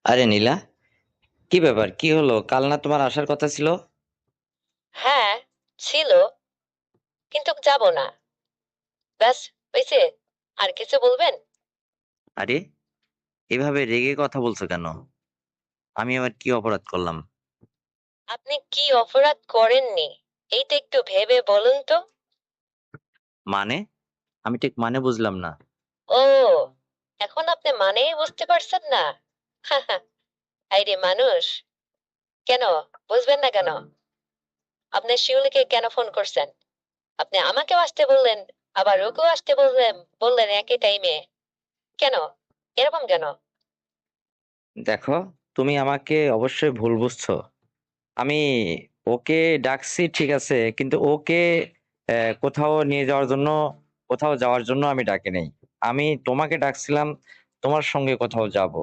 আরে নীলা, কি ব্যাপার? কি হলো? কাল না তোমার আসার কথা ছিল? হ্যাঁ, ছিল, কিন্তু যাব না। ব্যাস, হয়েছে। আর কিছু বলবেন? আরে, এভাবে রেগে কথা বলছো কেন? আমি আবার কি অপরাধ করলাম? আপনি কি অপরাধ করেননি, এইটা একটু ভেবে বলুন তো। মানে? আমি ঠিক মানে বুঝলাম না। ও, এখন আপনি মানেই বুঝতে পারছেন না? আইরে মানুষ, কেন বুঝবেন না কেন? আপনি শিউলিকে কেন ফোন করছেন? আপনি আমাকেও আসতে বললেন, আবার ওকেও আসতে বললেন, বললেন একই টাইমে। কেন? এরকম কেন? দেখো, তুমি আমাকে অবশ্যই ভুল বুঝছো। আমি ওকে ডাকছি ঠিক আছে, কিন্তু ওকে কোথাও নিয়ে যাওয়ার জন্য, কোথাও যাওয়ার জন্য আমি ডাকি নাই। আমি তোমাকে ডাকছিলাম, তোমার সঙ্গে কোথাও যাব,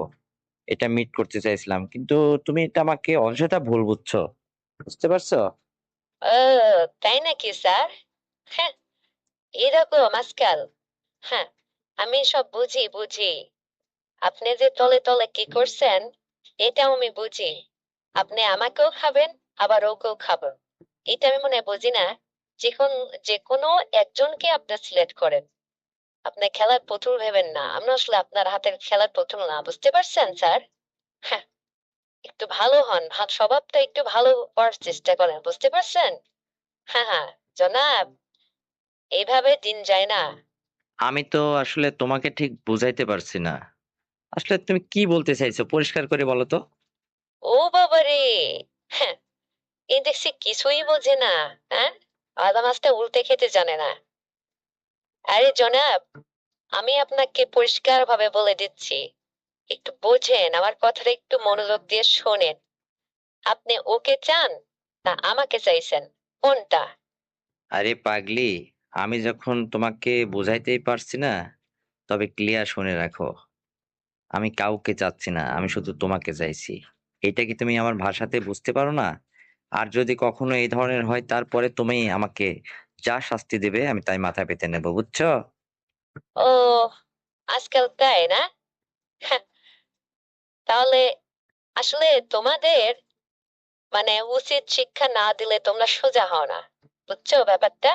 এটা মিট করতে চাইছিলাম, কিন্তু তুমি এটা আমাকে অযথা ভুল বুঝছো। বুঝতে পারছো? ও, তাই নাকি স্যার? হ্যাঁ, এরকম আজকাল। হ্যাঁ, আমি সব বুঝি বুঝি। আপনি যে তলে তলে কি করছেন, এটাও আমি বুঝি। আপনি আমাকেও খাবেন, আবার ওকেও খাবেন। এটা আমি মনে হয় বুঝি না। যখন যে কোনো একজনকে আপনি সিলেক্ট করেন, আপনি খেলার পুতুল ভেবেন না। আমরা আসলে আপনার হাতের খেলার পুতুল না, বুঝতে পারছেন স্যার? হ্যাঁ, একটু ভালো হন, স্বভাবটা একটু ভালো হওয়ার চেষ্টা করেন, বুঝতে পারছেন? হ্যাঁ হ্যাঁ, জনাব, এইভাবে দিন যায় না। আমি তো আসলে তোমাকে ঠিক বুঝাইতে পারছি না। আসলে তুমি কি বলতে চাইছো পরিষ্কার করে বলো তো। ও বাবা রে! হ্যাঁ, এই দেখছি কিছুই বোঝে না। হ্যাঁ, আদা মাছটা উল্টে খেতে জানে না। আরে জনাব, আমি আপনাকে পরিষ্কার ভাবে বলে দিচ্ছি, একটু বোঝেন, আমার কথাটা একটু মনোযোগ দিয়ে শোনেন। আপনি ওকে চান না আমাকে চাইছেন, কোনটা? আরে পাগলি, আমি যখন তোমাকে বোঝাইতেই পারছি না, তবে ক্লিয়ার শুনে রাখো। আমি কাউকে চাচ্ছি না, আমি শুধু তোমাকে চাইছি। এটা কি তুমি আমার ভাষাতে বুঝতে পারো না? আর যদি কখনো এই ধরনের হয়, তারপরে তুমি আমাকে যা শাস্তি দেবে আমি তাই মাথায় পেতে নেবো, বুঝছো? ও, আজকাল তাই না? হ্যাঁ, তাহলে আসলে তোমাদের মানে উচিত শিক্ষা না দিলে তোমরা সোজা হও না, বুঝছো ব্যাপারটা?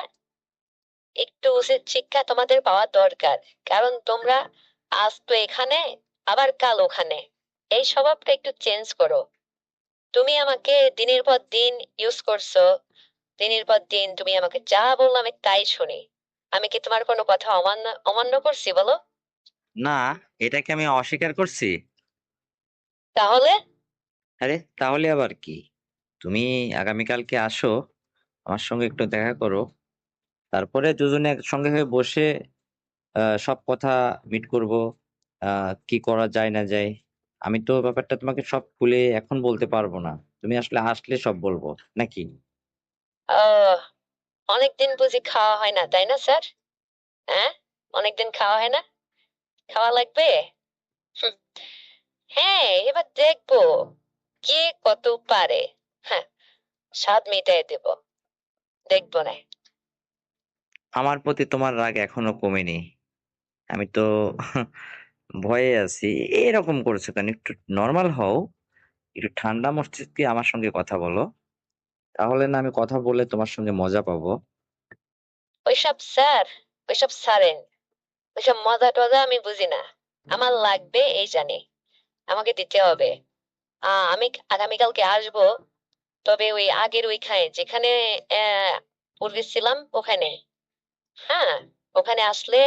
একটু উচিত শিক্ষা তোমাদের পাওয়া দরকার। কারণ তোমরা আজ তো এখানে, আবার কাল ওখানে। এই স্বভাবটা একটু চেঞ্জ করো। তুমি আমাকে দিনের পর দিন ইউজ করছো। দিনের পর দিন তুমি আমাকে যা বললো আমি তাই শুনি। আমি কি তোমার কোনো কথা অমান্য অমান্য করছি বলো? না, এটাকে আমি অস্বীকার করছি? তাহলে? আরে তাহলে আবার কি? তুমি আগামীকালকে আসো, আমার সঙ্গে একটু দেখা করো। তারপরে দুজনে একসঙ্গে হয়ে বসে সব কথা মিট করব। কি করা যায় না যায়। আমি তো ব্যাপারটা তোমাকে সব খুলে এখন বলতে পারবো না। তুমি আসলে আসলে সব বলবো, নাকি? আহ, অনেকদিন বুঝি খাওয়া হয় না, তাই না স্যার? হ্যাঁ, অনেকদিন খাওয়া হয় না, খাওয়া লাগবে। হুম, হ্যাঁ, এবার দেখবো কে কত পারে। হ্যাঁ, স্বাদ মিটাই দেব, দেখবো না। আমার প্রতি তোমার রাগ এখনো কমেনি। আমি তো ভয়ে আছি। এরকম করছো কেন? একটু নর্মাল হও। একটু ঠান্ডা মস্তিষ্কে আমার সঙ্গে কথা বলো। তাহলে না আমি কথা বলে তোমার সঙ্গে মজা পাবো। ওইসব স্যার, ওইসব ছাড়েন। ওইসব মজা টজা আমি বুঝি না। আমার লাগবে এই জানি, আমাকে দিতে হবে। আমি আগামীকালকে আসবো, তবে ওই আগের ওইখানে যেখানে পূর্বে ছিলাম ওখানে। হ্যাঁ, ওখানে আসলে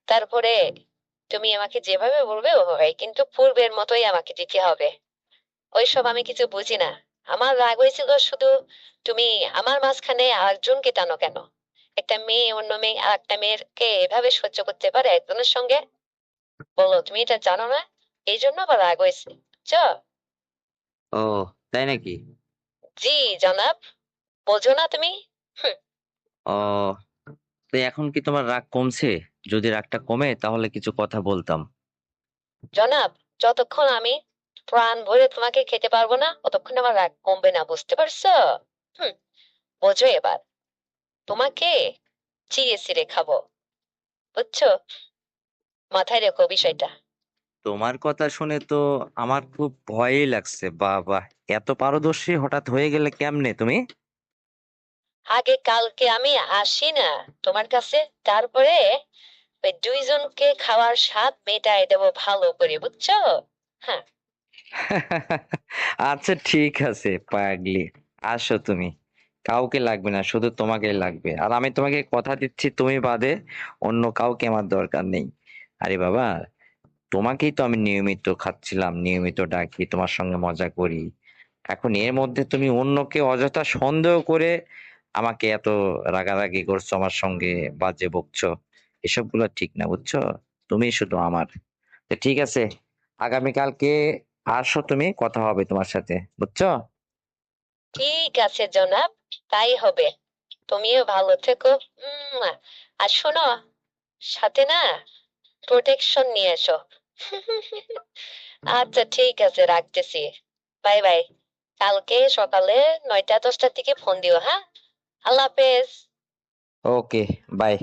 তারপরে তুমি আমাকে যেভাবে বলবে ওভাবে, কিন্তু পূর্বের মতোই আমাকে দিতে হবে। ওইসব আমি কিছু বুঝি না। আমার রাগ হয়েছিল শুধু, তুমি আমার মাঝখানে আরেকজনকে টানো কেন? একটা মেয়ে অন্য মেয়ে আর একটা মেয়েকে এভাবে সহ্য করতে পারে একজনের সঙ্গে? বলো, তুমি এটা জানো না? এই জন্য আবার রাগ হয়েছে, বুঝছো? ও, তাই নাকি? জি জনাব, বোঝো না তুমি? হুম, ও, তো এখন কি তোমার রাগ কমছে? যদি রাগটা কমে তাহলে কিছু কথা বলতাম। জনাব, যতক্ষণ আমি প্রাণ ভরে তোমাকে খেতে পারবো না ততক্ষণ আমার রাগ কমবে না, বুঝতে পারছো? হুম, বোঝো এবার। তোমাকে চিড়ে চিড়ে খাবো, বুঝছো? মাথায় রেখো বিষয়টা। তোমার কথা শুনে তো আমার খুব ভয়ই লাগছে। বাবা, এত পারদর্শী হঠাৎ হয়ে গেলে কেমনে তুমি? আগে কালকে আমি আসি না তোমার কাছে, তারপরে ওই দুইজনকে খাওয়ার স্বাদ মেটায় দেবো ভালো করে, বুঝছো? হ্যাঁ। আচ্ছা ঠিক আছে পাগলি, আসো তুমি। কাউকে লাগবে না, শুধু তোমাকেই লাগবে। আর আমি তোমাকে কথা দিচ্ছি, তুমি বাদে অন্য কাউকে আমার দরকার নেই। আরে বাবা, তোমাকেই তো আমি নিয়মিত খাচ্ছিলাম, নিয়মিত ডাকি, তোমার সঙ্গে মজা করি। এখন এর মধ্যে তুমি অন্যকে অযথা সন্দেহ করে আমাকে এত রাগারাগি করছো, আমার সঙ্গে বাজে বকছো। এসব গুলো ঠিক না, বুঝছো? তুমি শুধু আমার। তো ঠিক আছে, আগামীকালকে আসো, তুমি কথা হবে তোমার সাথে, বুঝছো? ঠিক আছে জনাব, তাই হবে। তুমিও ভালো থেকো। আর শোনো, সাথে না প্রোটেকশন নিয়ে এসো। আচ্ছা ঠিক আছে, রাখতেছি। Bye bye. কালকে সকালে 9টা 10টার দিকে ফোন দিও, হ্যাঁ? আল্লাহ হাফেজ। ওকে, বাই।